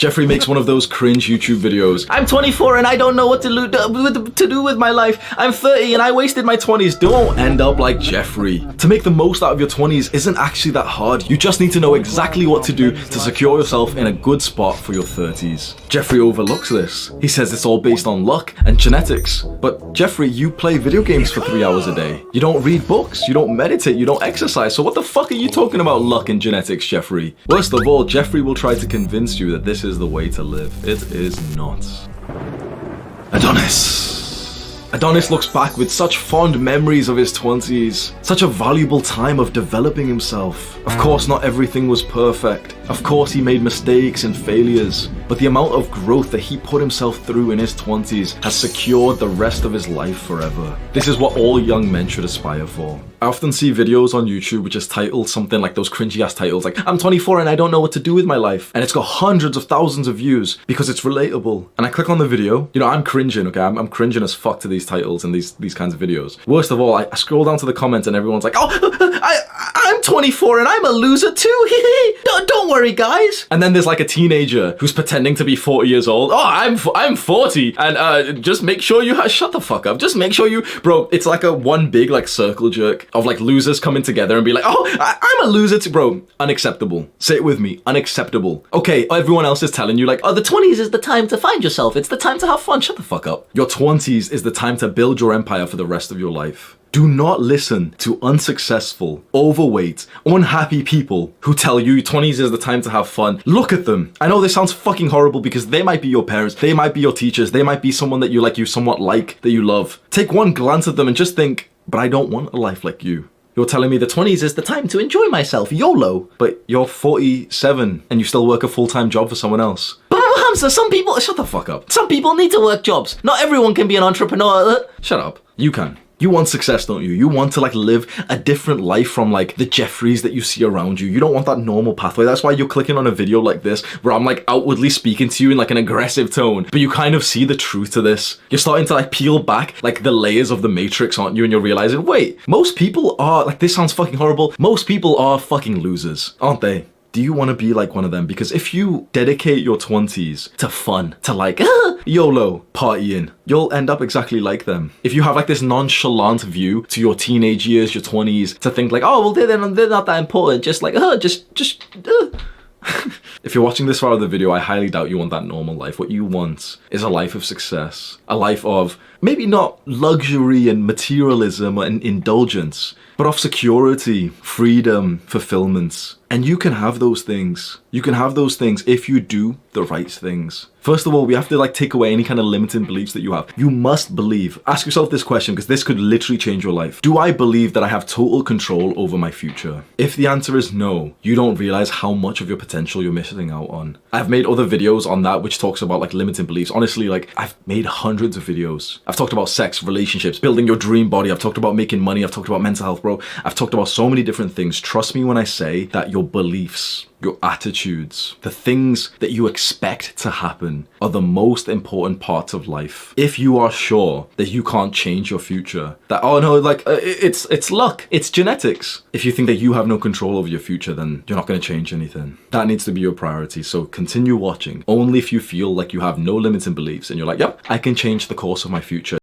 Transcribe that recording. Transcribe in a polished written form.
Jeffrey makes one of those cringe YouTube videos. I'm 24 and I don't know what to do with my life. I'm 30 and I wasted my 20s. Don't end up like Jeffrey. To make the most out of your 20s isn't actually that hard. You just need to know exactly what to do to secure yourself in a good spot for your 30s. Jeffrey overlooks this. He says it's all based on luck and genetics. But Jeffrey, you play video games for 3 hours a day. You don't read books, you don't meditate, you don't exercise. So what the fuck are you talking about luck and genetics, Jeffrey? Worst of all, Jeffrey will try to convince you that this is the way to live. It is not. Adonis looks back with such fond memories of his 20s, such a valuable time of developing himself. Of course, not everything was perfect. Of course, he made mistakes and failures, but the amount of growth that he put himself through in his 20s has secured the rest of his life forever. This is what all young men should aspire for. I often see videos on YouTube which is titled something like those cringy ass titles like, I'm 24 and I don't know what to do with my life. And it's got hundreds of thousands of views because it's relatable. And I click on the video, you know, I'm cringing, okay? I'm cringing as fuck to these titles and these kinds of videos. Worst of all, I scroll down to the comments and everyone's like, oh, I'm 24 and I'm a loser too. Don't worry, guys. And then there's like a teenager who's pretending to be 40 years old. Oh, I'm 40 and just make sure you shut the fuck up. Just make sure you, bro, it's like a one big like circle jerk of like losers coming together and be like, oh, I'm a loser too, bro. Unacceptable. Say it with me. Unacceptable. Okay, everyone else is telling you like, oh, the 20s is the time to find yourself. It's the time to have fun. Shut the fuck up. Your 20s is the time to build your empire for the rest of your life. Do not listen to unsuccessful, overweight, unhappy people who tell you 20s is the time to have fun. Look at them. I know this sounds fucking horrible because they might be your parents, they might be your teachers, they might be someone that you somewhat like, that you love. Take one glance at them and just think, but I don't want a life like you. You're telling me the 20s is the time to enjoy myself, YOLO. But you're 47 and you still work a full-time job for someone else. But Hamza, some people, shut the fuck up. Some people need to work jobs. Not everyone can be an entrepreneur. Shut up. You can. You want success, don't you? You want to like live a different life from like the Jeffreys that you see around you. You don't want that normal pathway. That's why you're clicking on a video like this where I'm like outwardly speaking to you in like an aggressive tone, but you kind of see the truth to this. You're starting to like peel back like the layers of the matrix, aren't you? And you're realizing, wait, most people are, like, this sounds fucking horrible. Most people are fucking losers, aren't they? Do you want to be like one of them? Because if you dedicate your 20s to fun, to like, YOLO, partying, you'll end up exactly like them. If you have like this nonchalant view to your teenage years, your 20s, to think like, oh, well, they're not that important. Just like, If you're watching this far of the video, I highly doubt you want that normal life. What you want is a life of success, a life of maybe not luxury and materialism and indulgence, but of security, freedom, fulfillment. And you can have those things. You can have those things if you do the right things. First of all, we have to like take away any kind of limiting beliefs that you have. You must believe. Ask yourself this question because this could literally change your life. Do I believe that I have total control over my future? If the answer is no, you don't realize how much of your potential you're missing out on. I've made other videos on that which talks about like limiting beliefs. Honestly, like I've made hundreds of videos. I've talked about sex, relationships, building your dream body. I've talked about making money. I've talked about mental health, bro. I've talked about so many different things. Trust me when I say that your beliefs, your attitudes, the things that you expect to happen are the most important parts of life. If you are sure that you can't change your future, that, oh no, like it's luck, it's genetics. If you think that you have no control over your future, then you're not going to change anything. That needs to be your priority. So continue watching. Only if you feel like you have no limiting beliefs and you're like, yep, I can change the course of my future.